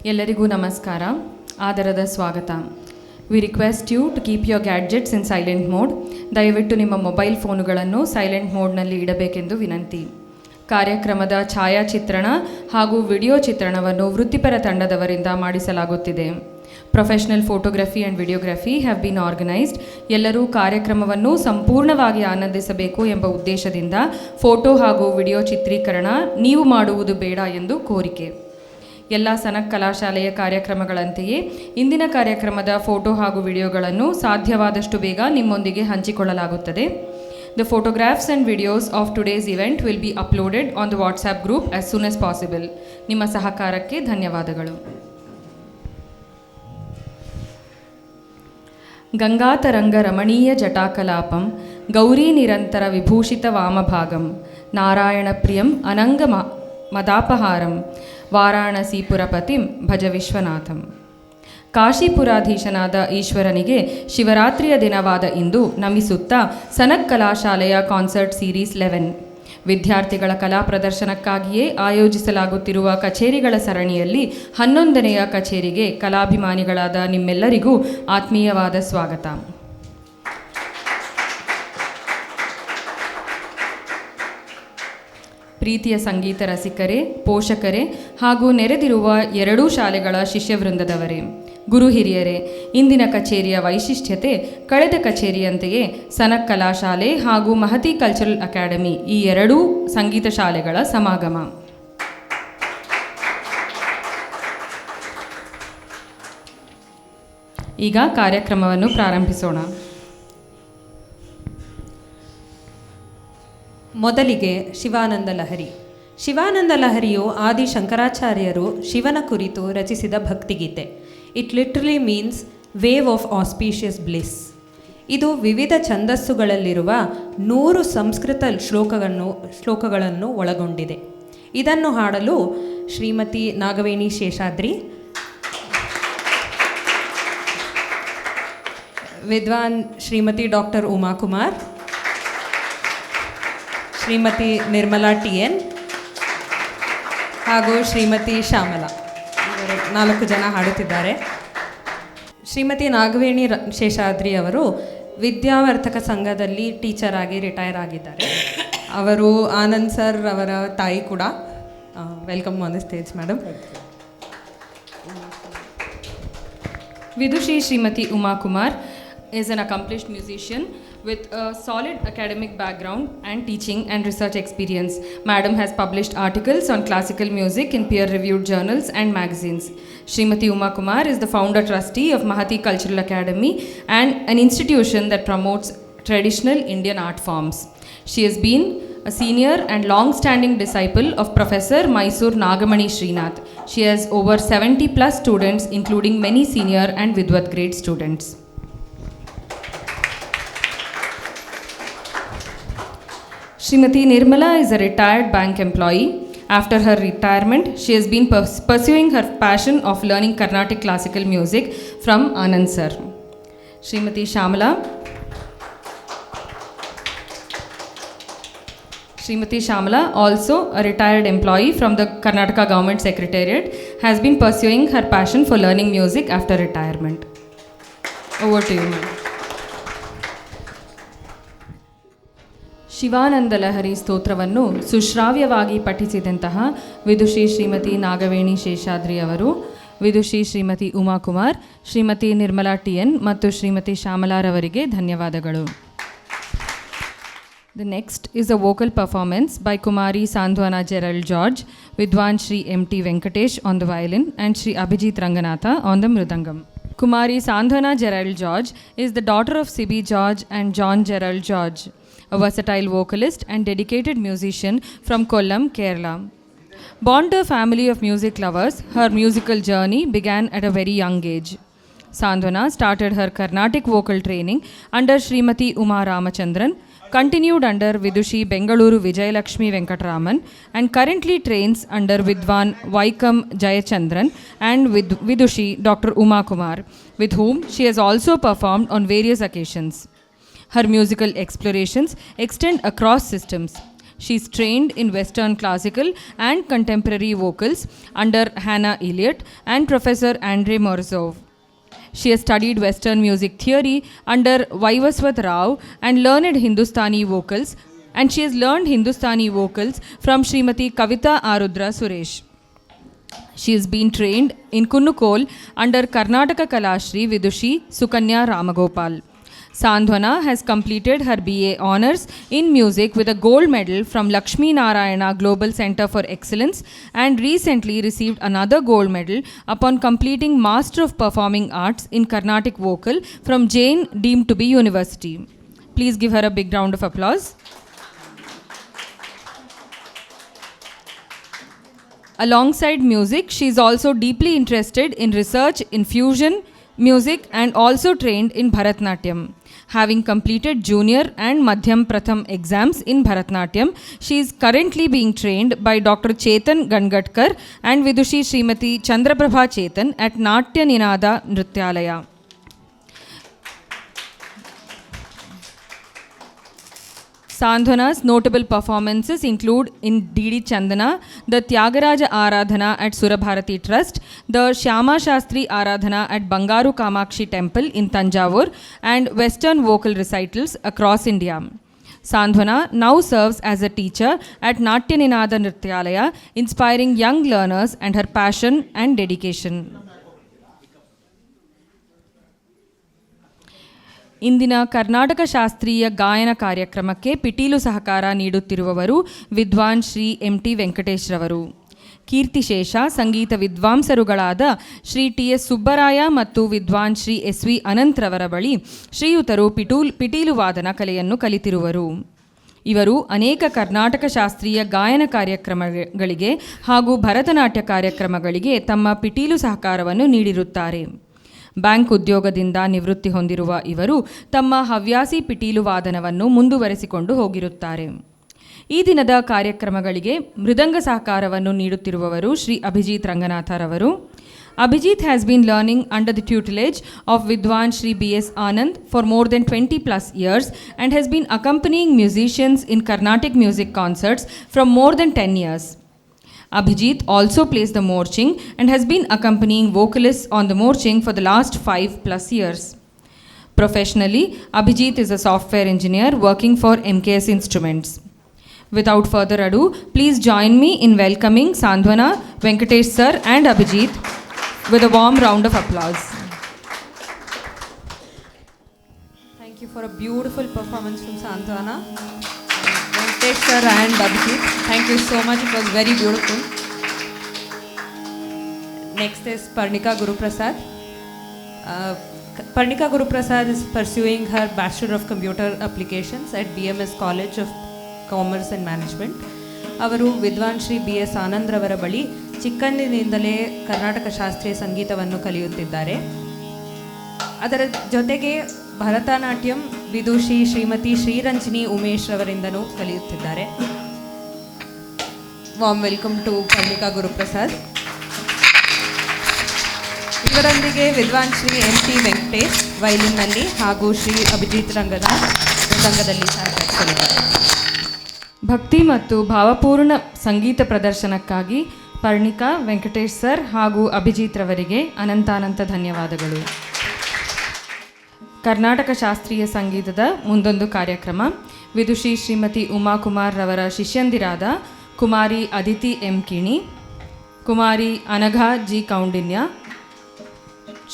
ಎಲ್ಲರಿಗೂ ನಮಸ್ಕಾರ, ಆದರದ ಸ್ವಾಗತ. We request you to keep your gadgets in silent mode. ದಯವಿಟ್ಟು ನಿಮ್ಮ ಮೊಬೈಲ್ ಫೋನುಗಳನ್ನು ಸೈಲೆಂಟ್ ಮೋಡ್ನಲ್ಲಿ ಇಡಬೇಕೆಂದು ವಿನಂತಿ. ಕಾರ್ಯಕ್ರಮದ ಛಾಯಾಚಿತ್ರಣ ಹಾಗೂ ವಿಡಿಯೋ ಚಿತ್ರಣವನ್ನು ವೃತ್ತಿಪರ ತಂಡದವರಿಂದ ಮಾಡಿಸಲಾಗುತ್ತಿದೆ. Professional photography and videography have been organised. ಎಲ್ಲರೂ ಕಾರ್ಯಕ್ರಮವನ್ನು ಸಂಪೂರ್ಣವಾಗಿ ಆನಂದಿಸಬೇಕು ಎಂಬ ಉದ್ದೇಶದಿಂದ ಫೋಟೋ ಹಾಗೂ ವಿಡಿಯೋ ಚಿತ್ರೀಕರಣ ನೀವು ಮಾಡುವುದು ಬೇಡ ಎಂದು ಕೋರಿಕೆ. ಎಲ್ಲ ಸನಕ್ ಕಲಾಶಾಲೆಯ ಕಾರ್ಯಕ್ರಮಗಳಂತೆಯೇ ಇಂದಿನ ಕಾರ್ಯಕ್ರಮದ ಫೋಟೋ ಹಾಗೂ ವಿಡಿಯೋಗಳನ್ನು ಸಾಧ್ಯವಾದಷ್ಟು ಬೇಗ ನಿಮ್ಮೊಂದಿಗೆ ಹಂಚಿಕೊಳ್ಳಲಾಗುತ್ತದೆ. The photographs and videos of today's event will be uploaded on the WhatsApp group as soon as possible. ನಿಮ್ಮ ಸಹಕಾರಕ್ಕೆ ಧನ್ಯವಾದಗಳು. ಗಂಗಾತರಂಗ ರಮಣೀಯ ಜಟಾಕಲಾಪಂ ಗೌರಿ ನಿರಂತರ ವಿಭೂಷಿತ ವಾಮಭಾಗಂ ನಾರಾಯಣ ಪ್ರಿಯಂ ಅನಂಗ ಮದಾಪಹಾರಂ ವಾರಾಣಸೀಪುರಪತಿಂ ಭಜ ವಿಶ್ವನಾಥಂ. ಕಾಶಿಪುರಾಧೀಶನಾದ ಈಶ್ವರನಿಗೆ ಶಿವರಾತ್ರಿಯ ದಿನವಾದ ಇಂದು ನಮಿಸುತ್ತಾ ಸನಕ್ ಕಲಾಶಾಲೆಯ ಕಾನ್ಸರ್ಟ್ ಸೀರೀಸ್ 11 ವಿದ್ಯಾರ್ಥಿಗಳ ಕಲಾ ಪ್ರದರ್ಶನಕ್ಕಾಗಿಯೇ ಆಯೋಜಿಸಲಾಗುತ್ತಿರುವ ಕಚೇರಿಗಳ ಸರಣಿಯಲ್ಲಿ 11ನೆಯ ಕಚೇರಿಗೆ ಕಲಾಭಿಮಾನಿಗಳಾದ ನಿಮ್ಮೆಲ್ಲರಿಗೂ ಆತ್ಮೀಯವಾದ ಸ್ವಾಗತ. ಪ್ರೀತಿಯ ಸಂಗೀತ ರಸಿಕರೇ, ಪೋಷಕರೇ ಹಾಗೂ ನೆರೆದಿರುವ ಎರಡೂ ಶಾಲೆಗಳ ಶಿಷ್ಯವೃಂದದವರೇ, ಗುರು ಹಿರಿಯರೇ, ಇಂದಿನ ಕಚೇರಿಯ ವೈಶಿಷ್ಟ್ಯತೆ ಕಳೆದ ಕಚೇರಿಯಂತೆಯೇ ಸನಕ್ ಕಲಾಶಾಲೆ ಹಾಗೂ ಮಹತಿ ಕಲ್ಚರಲ್ ಅಕಾಡೆಮಿ ಈ ಎರಡೂ ಸಂಗೀತ ಶಾಲೆಗಳ ಸಮಾಗಮ. ಈಗ ಕಾರ್ಯಕ್ರಮವನ್ನು ಪ್ರಾರಂಭಿಸೋಣ. ಮೊದಲಿಗೆ ಶಿವಾನಂದ ಲಹರಿ. ಶಿವಾನಂದ ಲಹರಿಯು ಆದಿ ಶಂಕರಾಚಾರ್ಯರು ಶಿವನ ಕುರಿತು ರಚಿಸಿದ ಭಕ್ತಿಗೀತೆ. It literally means wave of auspicious bliss. ಇದು ವಿವಿಧ ಛಂದಸ್ಸುಗಳಲ್ಲಿರುವ 100 ಸಂಸ್ಕೃತ ಶ್ಲೋಕಗಳನ್ನು ಒಳಗೊಂಡಿದೆ. ಇದನ್ನು ಹಾಡಲು ಶ್ರೀಮತಿ ನಾಗವೇಣಿ ಶೇಷಾದ್ರಿ, ವಿದ್ವಾನ್ ಶ್ರೀಮತಿ ಡಾಕ್ಟರ್ ಉಮಾಕುಮಾರ್, ಶ್ರೀಮತಿ ನಿರ್ಮಲಾ TN ಹಾಗೂ ಶ್ರೀಮತಿ ಶ್ಯಾಮಲಾ, ಇವರು 4 ಜನ ಹಾಡುತ್ತಿದ್ದಾರೆ. ಶ್ರೀಮತಿ ನಾಗವೇಣಿ ಶೇಷಾದ್ರಿ ಅವರು ವಿದ್ಯಾವರ್ತಕ ಸಂಘದಲ್ಲಿ ಟೀಚರ್ ಆಗಿ ರಿಟೈರ್ ಆಗಿದ್ದಾರೆ. ಅವರು ಆನಂದ್ ಸರ್ ಅವರ ತಾಯಿ ಕೂಡ. Welcome on the stage madam. Vidushi Shrimati Umakumar is an accomplished musician with a solid academic background and teaching and research experience. Madam has published articles on classical music in peer-reviewed journals and magazines. Srimati Uma Kumar is the founder trustee of Mahati Cultural Academy and an institution that promotes traditional Indian art forms. She has been a senior and long-standing disciple of Professor Mysore Nagamani Srinath. She has over 70 plus students, including many senior and Vidwat grade students. Srimati Nirmala is a retired bank employee. After her retirement, she has been pursuing her passion of learning Carnatic classical music from Anand sir. Srimati Shamala. Srimati Shamala, also a retired employee from the Karnataka Government Secretariat, has been pursuing her passion for learning music after retirement. Over to you, ma'am. Shivananda Lahari ಸ್ತೋತ್ರವನ್ನು ಸುಶ್ರಾವ್ಯವಾಗಿ ಪಠಿಸಿದಂತಹ ವಿದುಷಿ ಶ್ರೀಮತಿ ನಾಗವೇಣಿ ಶೇಷಾದ್ರಿ ಅವರು, ವಿದುಷಿ Shrimati ಉಮಾಕುಮಾರ್, Shrimati Nirmala TN ಮತ್ತು ಶ್ರೀಮತಿ ಶ್ಯಾಮಲಾರವರಿಗೆ ಧನ್ಯವಾದಗಳು. The next is a vocal performance by Kumari Sandhwana Gerald George, Vidwan Shri MT Venkatesh on the violin and Shri Abhijit Ranganatha on the mridangam. Kumari Sandhwana Gerald George is the daughter of Sibi George and John Gerald George, a versatile vocalist and dedicated musician from Kollam, Kerala. Born to a family of music lovers, her musical journey began at a very young age. Sandhwana started her Carnatic vocal training under Srimati Uma Ramachandran, continued under Vidushi Bengaluru Vijayalakshmi Venkatraman, and currently trains under Vidwan Vaikam Jayachandran and Vidushi Dr. Uma Kumar, with whom she has also performed on various occasions. Her musical explorations extend across systems. She is trained in Western classical and contemporary vocals under Hannah Elliott and Professor Andrei Morozov. She has studied Western music theory under Vaivaswat Rao and learned Hindustani vocals, and she has learned Hindustani vocals from Srimati Kavita Arudra Suresh. She has been trained in Kunnukol under Karnataka Kalashri Vidushi Sukanya Ramagopal. Sandhwana has completed her BA Honours in Music with a gold medal from Lakshmi Narayana Global Centre for Excellence and recently received another gold medal upon completing Master of Performing Arts in Carnatic Vocal from Jain deemed to be University. Please give her a big round of applause. Alongside music, she is also deeply interested in research in fusion music and also trained in Bharatnatyam. Having completed junior and Madhyam Pratham exams in Bharatnatyam, she is currently being trained by Dr. Chetan Gangadkar and Vidushi Srimati Chandraprabha Chetan at Natya Ninada Nrityalaya. Sandhwana's notable performances include in D.D. Chandana, the Tyagaraja Aradhana at Surabharati Trust, the Shyama Shastri Aradhana at Bangaru Kamakshi Temple in Tanjavur, and Western vocal recitals across India. Sandhwana now serves as a teacher at Natya Ninada Nrityalaya, inspiring young learners and her passion and dedication. ಇಂದಿನ ಕರ್ನಾಟಕ ಶಾಸ್ತ್ರೀಯ ಗಾಯನ ಕಾರ್ಯಕ್ರಮಕ್ಕೆ ಪಿಟೀಲು ಸಹಕಾರ ನೀಡುತ್ತಿರುವವರು ವಿದ್ವಾನ್ Shri MT Venkatesh ರವರು. ಕೀರ್ತಿಶೇಷ ಸಂಗೀತ ವಿದ್ವಾಂಸರುಗಳಾದ Shri TS Subbaraya ಮತ್ತು ವಿದ್ವಾನ್ ಶ್ರೀ SV ಅನಂತ್ ರವರ ಬಳಿ ಶ್ರೀಯುತರು ಪಿಟೀಲು ವಾದನ ಕಲೆಯನ್ನು ಕಲಿತಿರುವರು. ಇವರು ಅನೇಕ ಕರ್ನಾಟಕ ಶಾಸ್ತ್ರೀಯ ಗಾಯನ ಕಾರ್ಯಕ್ರಮಗಳಿಗೆ ಹಾಗೂ ಭರತನಾಟ್ಯ ಕಾರ್ಯಕ್ರಮಗಳಿಗೆ ತಮ್ಮ ಪಿಟೀಲು ಸಹಕಾರವನ್ನು ನೀಡಿರುತ್ತಾರೆ. ಬ್ಯಾಂಕ್ ಉದ್ಯೋಗದಿಂದ ನಿವೃತ್ತಿ ಹೊಂದಿರುವ ಇವರು ತಮ್ಮ ಹವ್ಯಾಸಿ ಪಿಟೀಲು ವಾದನವನ್ನು ಮುಂದುವರೆಸಿಕೊಂಡು ಹೋಗಿರುತ್ತಾರೆ. ಈ ದಿನದ ಕಾರ್ಯಕ್ರಮಗಳಿಗೆ ಮೃದಂಗ ಸಹಕಾರವನ್ನು ನೀಡುತ್ತಿರುವವರು Shri Abhijit ರಂಗನಾಥರವರು. Abhijit has been learning under the tutelage of Vidwan Shri B.S. Anand for more than 20 plus years and has been accompanying musicians in Carnatic music concerts from more than 10 years. Abhijit also plays the morching and has been accompanying vocalists on the morching for the last 5 plus years. Professionally, Abhijit is a software engineer working for MKS Instruments. Without further ado, please join me in welcoming Sandhwana, Venkatesh sir and Abhijit with a warm round of applause. Thank you for a beautiful performance from Sandhwana. Venkatesh sir and Abhijit, thank you so much. It was very beautiful. Next is Parnika Guruprasad. Parnika Guruprasad is pursuing her Bachelor of Computer Applications at BMS College of Commerce and Management. ಅವರು ವಿದ್ವಾನ್ Shri BS Anand ರವರ ಬಳಿ ಚಿಕ್ಕಂದಿನಿಂದಲೇ ಕರ್ನಾಟಕ ಶಾಸ್ತ್ರೀಯ ಸಂಗೀತವನ್ನು ಕಲಿಯುತ್ತಿದ್ದಾರೆ. ಅದರ ಜೊತೆಗೆ ಭರತನಾಟ್ಯಂ ವಿದುಷಿ ಶ್ರೀಮತಿ ಶ್ರೀರಂಜನಿ ಉಮೇಶ್ ರವರಿಂದನೂ ಕಲಿಯುತ್ತಿದ್ದಾರೆ. Warm welcome to Parnika Guruprasad. ಇವರೊಂದಿಗೆ ವಿದ್ವಾನ್ ಶ್ರೀ MT ವೆಂಕಟೇಶ್ ವೈಲಿನ್ನಲ್ಲಿ ಹಾಗೂ ಶ್ರೀ ಅಭಿಜಿತ್ ರಂಗದಲ್ಲಿ ಸಹಕರಿಸಲಿದ್ದಾರೆ. ಭಕ್ತಿ ಮತ್ತು ಭಾವಪೂರ್ಣ ಸಂಗೀತ ಪ್ರದರ್ಶನಕ್ಕಾಗಿ ಪರ್ಣಿಕಾ, ವೆಂಕಟೇಶ್ ಸರ್ ಹಾಗೂ ಅಭಿಜಿತ್ ರವರಿಗೆ ಅನಂತಾನಂತ ಧನ್ಯವಾದಗಳು. ಕರ್ನಾಟಕ ಶಾಸ್ತ್ರೀಯ ಸಂಗೀತದ ಮುಂದೊಂದು ಕಾರ್ಯಕ್ರಮ ವಿದುಷಿ ಶ್ರೀಮತಿ ಉಮಾಕುಮಾರ್ ರವರ ಶಿಷ್ಯಂದಿರಾದ Kumari Aditi M Kini, Kumari Anagha G Kaundinya,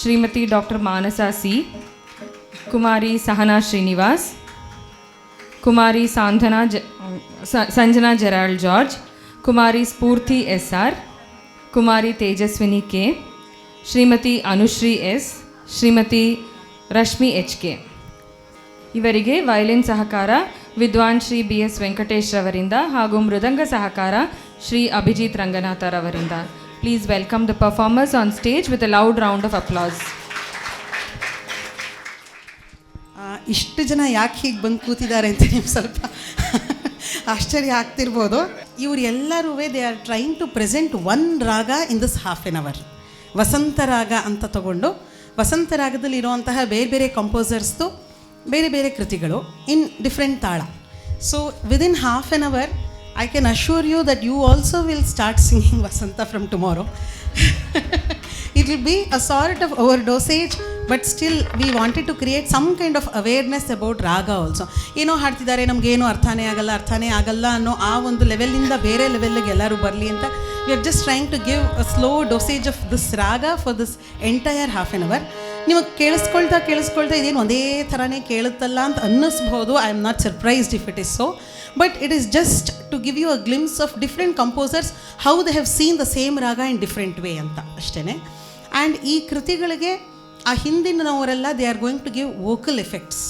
Shrimati doctor Manasa C, Kumari Sahana Srinivas, Kumari Sanjana Gerald George, Kumari Spoorthi SR, Kumari Tejaswini K, Shrimati Anushree S, Shrimati Rashmi HK. ಇವರಿಗೆ ವಯಲಿನ್ ಸಹಕಾರ ವಿದ್ವಾನ್ ಶ್ರೀ BS ವೆಂಕಟೇಶ್ ರವರಿಂದ ಹಾಗೂ ಮೃದಂಗ ಸಹಕಾರ ಶ್ರೀ ಅಭಿಜಿತ್ ರಂಗನಾಥರವರಿಂದ. Please welcome the performers on stage with a loud round of applause. ಇಷ್ಟು ಜನ ಯಾಕೆ ಹೀಗೆ ಬಂದು ಕೂತಿದ್ದಾರೆ ಅಂತ ನೀವು ಸ್ವಲ್ಪ ಆಶ್ಚರ್ಯ ಆಗ್ತಿರ್ಬೋದು. ಇವರು ಎಲ್ಲರೂ they are trying to present one raga in this half an hour. Vasanta raga ಅಂತ ತಗೊಂಡು ವಸಂತ ರಾಗದಲ್ಲಿ ಇರುವಂತಹ ಬೇರೆ ಬೇರೆ ಕಂಪೋಸರ್ಸ್ದು ಬೇರೆ ಬೇರೆ ಕೃತಿಗಳು ಇನ್ ಡಿಫ್ರೆಂಟ್ ತಾಳ. So within half an hour I can assure you that you also will start singing Vasanta from tomorrow. It will be a sort of overdosage, but still we wanted to create some kind of awareness about raga also. ಏನೋ ಹಾಡ್ತಿದ್ದಾರೆ, ನಮಗೇನು ಅರ್ಥನೇ ಆಗಲ್ಲ ಅನ್ನೋ ಆ ಒಂದು ಲೆವೆಲಿಂದ ಬೇರೆ ಲೆವೆಲ್ಗೆ ಎಲ್ಲರೂ ಬರಲಿ ಅಂತ we are just trying to give a slow dosage of this raga for this entire half an hour. ನೀವು ಕೇಳಿಸ್ಕೊಳ್ತಾ ಇದೇನು ಒಂದೇ ಥರನೇ ಕೇಳುತ್ತಲ್ಲ ಅಂತ ಅನ್ನಿಸ್ಬೋದು. I am not surprised if it is so, but it is just to give you a glimpse of different composers how they have seen the same raga in different way ಅಂತ ಅಷ್ಟೇ. And ಈ ಕೃತಿಗಳಿಗೆ ಆ ಹಿಂದಿನವರೆಲ್ಲ they are going to give vocal effects.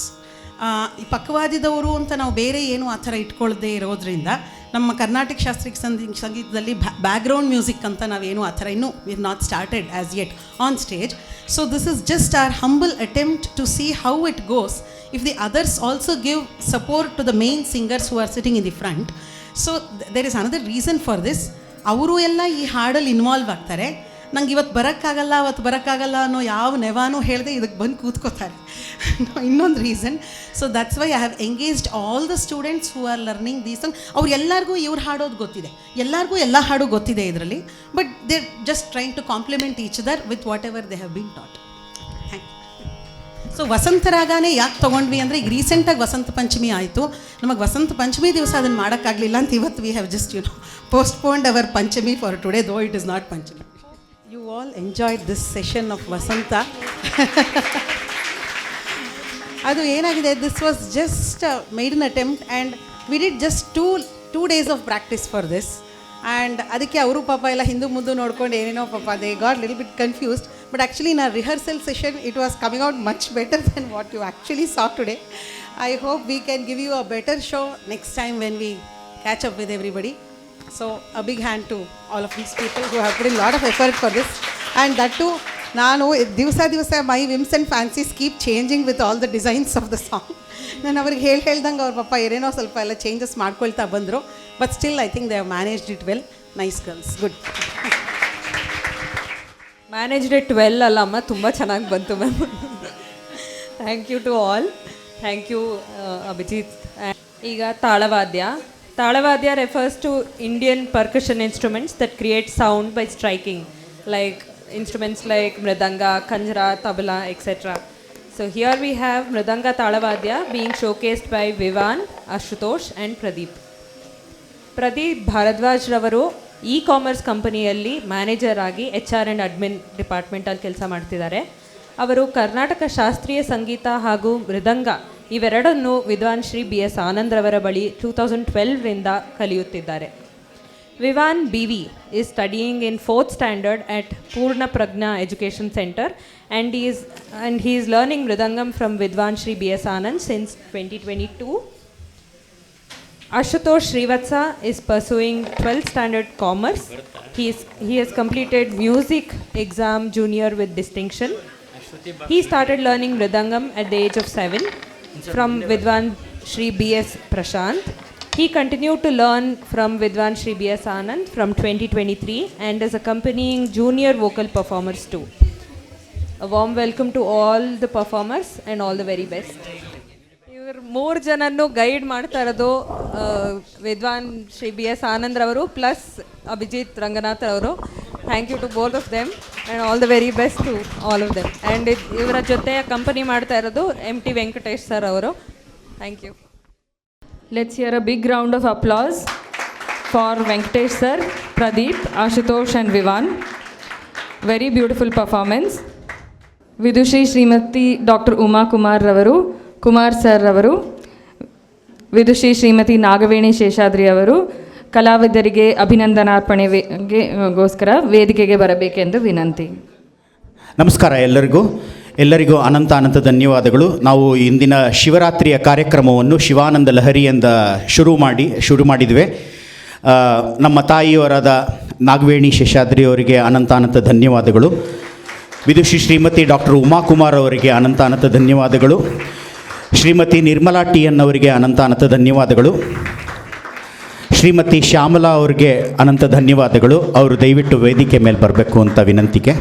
ಈ ಪಕ್ಕವಾದಿದವರು ಅಂತ ನಾವು ಬೇರೆ ಏನು ಆ ಥರ ಇಟ್ಕೊಳ್ಳದೆ ಇರೋದ್ರಿಂದ ನಮ್ಮ ಕರ್ನಾಟಕ ಶಾಸ್ತ್ರೀಯ ಸಂಗೀತದಲ್ಲಿ ಬ್ಯಾಕ್ಗ್ರೌಂಡ್ ಮ್ಯೂಸಿಕ್ ಅಂತ ನಾವೇನು ಆ ಥರ ಇನ್ನೂ we have not started as yet on stage. So this is just a humble attempt to see how it goes if the others also give support to the main singers who are sitting in the front. So there is another reason for this. ಅವರು ಎಲ್ಲ ಈ ಹಾಡಲ್ಲಿ involve ಆಗ್ತಾರೆ. ನಂಗೆ ಇವತ್ತು ಬರೋಕ್ಕಾಗಲ್ಲ ಅನ್ನೋ ಯಾವ ನೆವಾನೂ ಹೇಳಿದೆ ಇದಕ್ಕೆ ಬಂದು ಕೂತ್ಕೋತಾರೆ. ಇನ್ನೊಂದು reason. So that's why I have engaged all the students who are learning these song. ಅವ್ರು ಎಲ್ಲರಿಗೂ ಇವ್ರು ಹಾಡೋದು ಗೊತ್ತಿದೆ, ಎಲ್ಲರಿಗೂ ಎಲ್ಲ ಹಾಡು ಗೊತ್ತಿದೆ ಇದರಲ್ಲಿ, but they just trying to complement each other with whatever they have been taught. So Vasanta ರಾಗನೇ ಯಾಕೆ ತೊಗೊಂಡ್ವಿ ಅಂದರೆ, ಈಗ ರೀಸೆಂಟಾಗಿ ವಸಂತ ಪಂಚಮಿ ಆಯಿತು. ನಮಗೆ ವಸಂತ ಪಂಚಮಿ ದಿವಸ ಅದನ್ನು ಮಾಡೋಕ್ಕಾಗಲಿಲ್ಲ ಅಂತ ಇವತ್ತು we have just postponed our Panchami for today, though it is not Panchami. You all enjoyed this session of Vasanta. ಅದು ಏನಾಗಿದೆ, this was just made an attempt and we did just two days of practice for this. And ಅದಕ್ಕೆ ಅವರು ಪಾಪ ಎಲ್ಲ ಹಿಂದೂ ಮುಂದೆ ನೋಡ್ಕೊಂಡು ಏನೇನೋ ಪಾಪ they got little bit confused. But actually in our rehearsal session, it was coming out much better than what you actually saw today. I hope we can give you a better show next time when we catch up with everybody. So a big hand to all of these people who have put in a lot of effort for this. And that too, ನಾನು ದಿವಸ my whims and fancies keep changing with all the designs of the song. ನಾನು ಅವ್ರಿಗೆ ಹೇಳ್ದಂಗೆ ಅವ್ರ ಪಾಪ ಏನೇನೋ ಸ್ವಲ್ಪ ಎಲ್ಲ ಚೇಂಜಸ್ ಮಾಡ್ಕೊಳ್ತಾ ಬಂದರು. But still I think they have managed it well. Nice girls, good. Managed it well ಅಲ್ಲ ಅಮ್ಮ, ತುಂಬ ಚೆನ್ನಾಗಿ ಬಂತು ma'am. Thank you to all. Thank you Abhijit. ಈಗ ತಾಳವಾದ್ಯ refers to Indian percussion instruments that create sound by striking, like instruments like mridanga, kanjra, tabla, etc. So here we have mridanga talavadya being showcased by Vivan, Ashutosh and Pradeep. Pradeep Bharadwaj ravaru e-commerce ಕಂಪನಿಯಲ್ಲಿ manager ಆಗಿ HR and admin ಡಿಪಾರ್ಟ್ಮೆಂಟಲ್ಲಿ ಕೆಲಸ ಮಾಡ್ತಿದ್ದಾರೆ. ಅವರು ಕರ್ನಾಟಕ ಶಾಸ್ತ್ರೀಯ ಸಂಗೀತ ಹಾಗೂ ಮೃದಂಗ ಇವೆರಡನ್ನು ವಿದ್ವಾನ್ Shri BS Anand ರವರ ಬಳಿ 2012ರಿಂದ ಕಲಿಯುತ್ತಿದ್ದಾರೆ. Vivan BV is studying in 4th standard at Purna Pragna Education Center and he is learning mridangam from Vidwan Shri BS Anand since 2022. Ashutosh Srivatsa is pursuing 12th standard commerce. He has completed music exam junior with distinction. He started learning mridangam at the age of 7 from Vidwan Shri BS Prashant. He continued to learn from Vidwan Shri BS Anand from 2023 and is accompanying junior vocal performers too. A warm welcome to all the performers and all the very best. ಇವರು 3 ಜನನ್ನು guide ಮಾಡ್ತಾ ಇರೋದು ವಿದ್ವಾನ್ Shri BS Anand ರವರು plus Abhijit Ranganath ಅವರು. Thank you to both of them and all the very best to all of them. And ಇವರ ಜೊತೆ company ಮಾಡ್ತಾ ಇರೋದು MT ವೆಂಕಟೇಶ್ ಸರ್ ಅವರು. Thank you. Let's hear a big round of applause for Venkatesh sir, Pradeep, Ashutosh and Vivan. Very beautiful performance. Vidushi Srimati Dr. Uma Kumar ravaru, Kumar sir ravaru, Vidushi Srimati Nagaveni Sheshadri avaru ಕಲಾವಿದರಿಗೆ ಅಭಿನಂದನಾರ್ಪಣೆಗೋಸ್ಕರ ವೇದಿಕೆಗೆ ಬರಬೇಕೆಂದು ವಿನಂತಿ. ನಮಸ್ಕಾರ ಎಲ್ಲರಿಗೂ ಅನಂತ ಧನ್ಯವಾದಗಳು. ನಾವು ಇಂದಿನ ಶಿವರಾತ್ರಿಯ ಕಾರ್ಯಕ್ರಮವನ್ನು ಶಿವಾನಂದ ಲಹರಿಯಿಂದ ಶುರು ಮಾಡಿದ್ವಿ. ನಮ್ಮ ತಾಯಿಯವರಾದ ನಾಗವೇಣಿ ಶೇಷಾದ್ರಿ ಅವರಿಗೆ ಅನಂತ ಧನ್ಯವಾದಗಳು. ವಿದುಷಿ ಶ್ರೀಮತಿ ಡಾಕ್ಟರ್ ಉಮಾಕುಮಾರ್ ಅವರಿಗೆ ಅನಂತ ಧನ್ಯವಾದಗಳು. ಶ್ರೀಮತಿ ನಿರ್ಮಲಾ TN ಅವರಿಗೆ ಅನಂತ ಧನ್ಯವಾದಗಳು. ಶ್ರೀಮತಿ ಶ್ಯಾಮಲಾ ಅವರಿಗೆ ಅನಂತ ಧನ್ಯವಾದಗಳು. ಅವರು ದಯವಿಟ್ಟು ವೇದಿಕೆ ಮೇಲೆ ಬರಬೇಕು ಅಂತ ವಿನಂತಿಗೆ.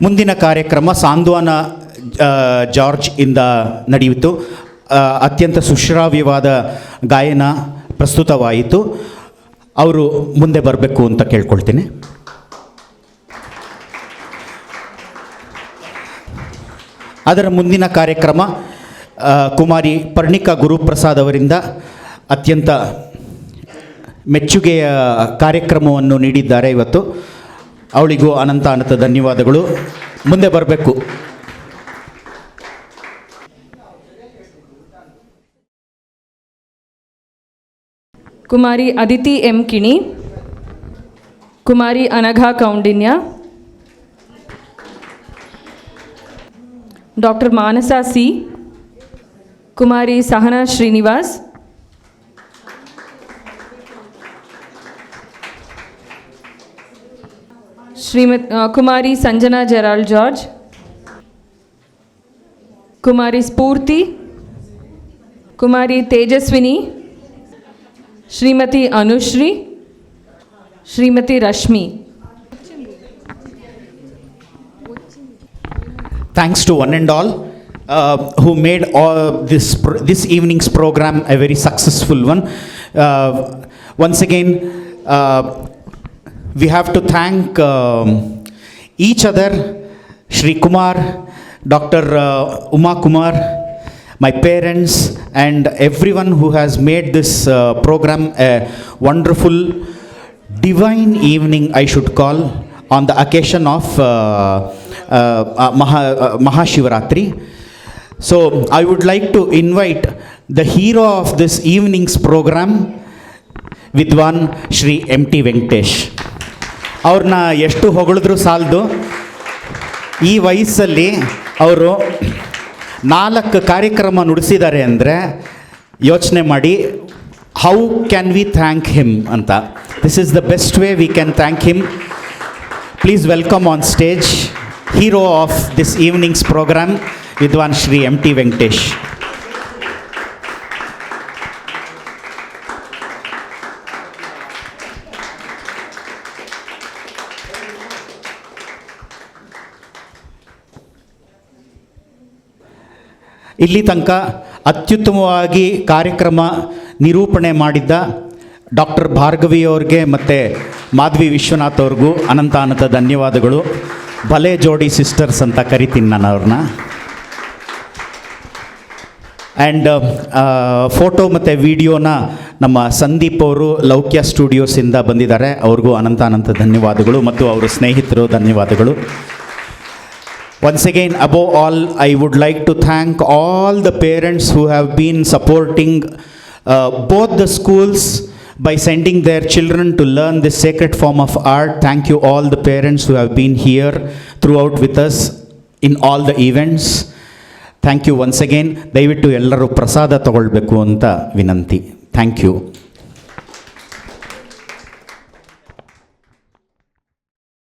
ಮುಂದಿನ ಕಾರ್ಯಕ್ರಮ ಸಾಂತ್ವನ ಜಾರ್ಜ್ ಇಂದ ನಡೆಯಿತು. ಅತ್ಯಂತ ಸುಶ್ರಾವ್ಯವಾದ ಗಾಯನ ಪ್ರಸ್ತುತವಾಯಿತು. ಅವರು ಮುಂದೆ ಬರಬೇಕು ಅಂತ ಕೇಳ್ಕೊಳ್ತೀನಿ. ಅದರ ಮುಂದಿನ ಕಾರ್ಯಕ್ರಮ ಕುಮಾರಿ ಪರ್ಣಿಕಾ ಗುರುಪ್ರಸಾದ್ ಅವರಿಂದ ಅತ್ಯಂತ ಮೆಚ್ಚುಗೆಯ ಕಾರ್ಯಕ್ರಮವನ್ನು ನೀಡಿದ್ದಾರೆ ಇವತ್ತು. ಅವಳಿಗೂ ಅನಂತ ಅನಂತ ಧನ್ಯವಾದಗಳು. ಮುಂದೆ ಬರಬೇಕು. Kumari Aditi M Kini, Kumari Anagha Koundinya, doctor Manasa C, Kumari Sahana Srinivas, Kumari Sanjana Gerald George, Kumari Spoorthi, Kumari Tejaswini, Shrimati Anushree, Shrimati Rashmi. Thanks to one and all who made all this evening's program a very successful one. Once again, we have to thank each other, Shri Kumar, Dr. Uma Kumar, my parents, and everyone who has made this program a wonderful, divine evening, I should call, on the occasion of Mahashivaratri. So I would like to invite the hero of this evening's program, Vidwan Shri M.T. Venkatesh. ಅವ್ರನ್ನ ಎಷ್ಟು ಹೊಗಳಿದ್ರು ಸಾಲದು. ಈ ವಯಸ್ಸಲ್ಲಿ ಅವರು 4 ಕಾರ್ಯಕ್ರಮ ನುಡಿಸಿದ್ದಾರೆ ಅಂದರೆ ಯೋಚನೆ ಮಾಡಿ, how can we thank him ಅಂತ. This is the best way we can thank him. Please welcome on stage hero of this evening's program, Vidwan Shri M.T. Venkatesh. ಇಲ್ಲಿ ತನಕ ಅತ್ಯುತ್ತಮವಾಗಿ ಕಾರ್ಯಕ್ರಮ ನಿರೂಪಣೆ ಮಾಡಿದ್ದ ಡಾಕ್ಟರ್ ಭಾರ್ಗವಿ ಅವ್ರಿಗೆ ಮತ್ತು ಮಾಧವಿ ವಿಶ್ವನಾಥ್ ಅವ್ರಿಗೂ ಅನಂತ ಅನಂತ ಧನ್ಯವಾದಗಳು. ಭಲೆ ಜೋಡಿ ಸಿಸ್ಟರ್ಸ್ ಅಂತ ಕರಿತೀನಿ ನಾನು ಅವ್ರನ್ನ. ಆ್ಯಂಡ್ ಫೋಟೋ ಮತ್ತು ವಿಡಿಯೋನ ನಮ್ಮ ಸಂದೀಪ್ ಅವರು ಲೌಕ್ಯ ಸ್ಟುಡಿಯೋಸಿಂದ ಬಂದಿದ್ದಾರೆ. ಅವ್ರಿಗೂ ಅನಂತ ಅನಂತ ಧನ್ಯವಾದಗಳು ಮತ್ತು ಅವರ ಸ್ನೇಹಿತರು ಧನ್ಯವಾದಗಳು. Once again, above all, I would like to thank all the parents who have been supporting both the schools by sending their children to learn this sacred form of art. Thank you all the parents who have been here throughout with us in all the events. Thank you once again. ದಯವಿಟ್ಟು ಎಲ್ಲರೂ ಪ್ರಸಾದ ತಗೊಳ್ಬೇಕು ಅಂತ ವಿನಂತಿ. Thank you.